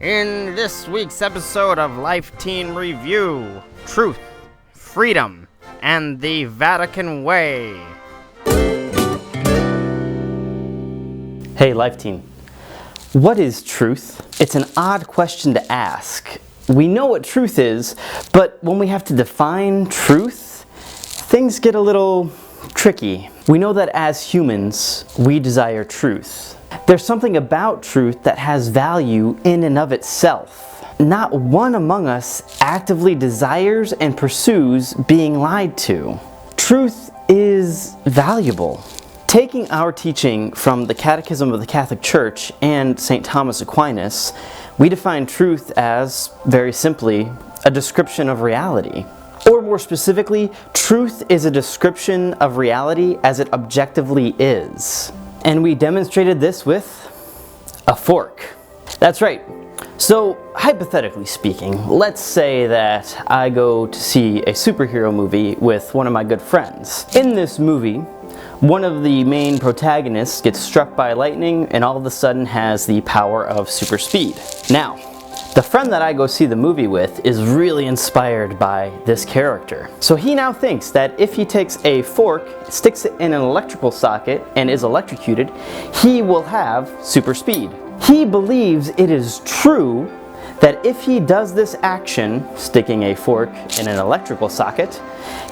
In this week's episode of Life Teen Review, Truth, Freedom, and the Vatican Way. Hey Life Teen, what is truth? It's an odd question to ask. We know what truth is, but when we have to define truth, things get a little tricky. We know that as humans, we desire truth. There's something about truth that has value in and of itself. Not one among us actively desires and pursues being lied to. Truth is valuable. Taking our teaching from the Catechism of the Catholic Church and St. Thomas Aquinas, we define truth as, very simply, a description of reality. Or more specifically, truth is a description of reality as it objectively is. And we demonstrated this with a fork. That's right. So, hypothetically speaking, let's say that I go to see a superhero movie with one of my good friends. In this movie, one of the main protagonists gets struck by lightning and all of a sudden has the power of super speed. Now, the friend that I go see the movie with is really inspired by this character. So he now thinks that if he takes a fork, sticks it in an electrical socket, and is electrocuted, he will have super speed. He believes it is true that if he does this action, sticking a fork in an electrical socket,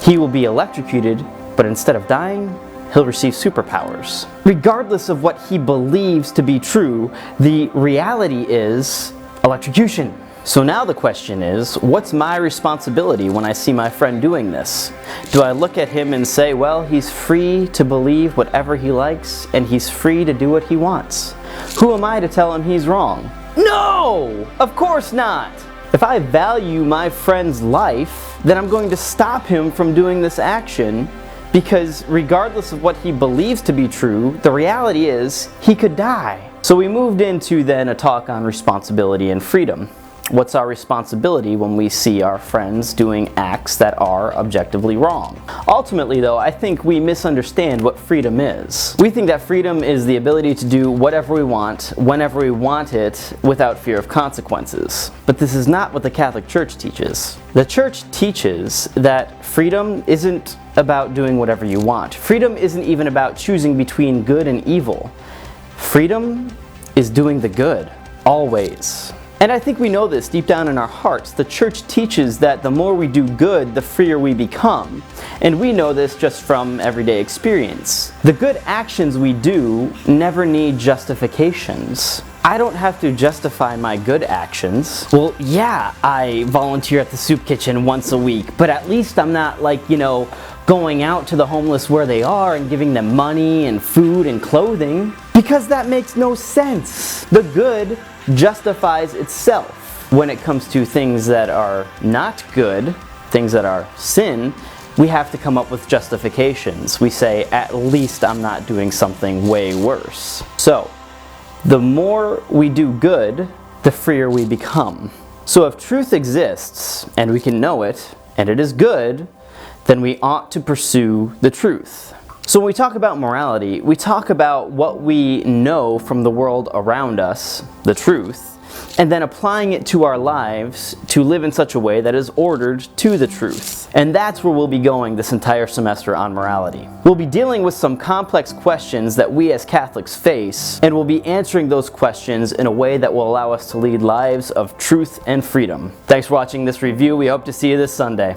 he will be electrocuted, but instead of dying, he'll receive superpowers. Regardless of what he believes to be true, the reality is electrocution. So now the question is, what's my responsibility when I see my friend doing this? Do I look at him and say, well, he's free to believe whatever he likes and he's free to do what he wants? Who am I to tell him he's wrong? No! Of course not! If I value my friend's life, then I'm going to stop him from doing this action, because regardless of what he believes to be true, the reality is he could die. So we moved into then a talk on responsibility and freedom. What's our responsibility when we see our friends doing acts that are objectively wrong? Ultimately though, I think we misunderstand what freedom is. We think that freedom is the ability to do whatever we want, whenever we want it, without fear of consequences. But this is not what the Catholic Church teaches. The Church teaches that freedom isn't about doing whatever you want. Freedom isn't even about choosing between good and evil. Freedom is doing the good, always. And I think we know this deep down in our hearts. The Church teaches that the more we do good, the freer we become. And we know this just from everyday experience. The good actions we do never need justifications. I don't have to justify my good actions. Well, yeah, I volunteer at the soup kitchen once a week, but at least I'm not going out to the homeless where they are and giving them money and food and clothing, because that makes no sense. The good justifies itself. When it comes to things that are not good, things that are sin, we have to come up with justifications. We say, at least I'm not doing something way worse. So, the more we do good, the freer we become. So if truth exists, and we can know it, and it is good, then we ought to pursue the truth. So when we talk about morality, we talk about what we know from the world around us, the truth, and then applying it to our lives to live in such a way that is ordered to the truth. And that's where we'll be going this entire semester on morality. We'll be dealing with some complex questions that we as Catholics face, and we'll be answering those questions in a way that will allow us to lead lives of truth and freedom. Thanks for watching this review. We hope to see you this Sunday.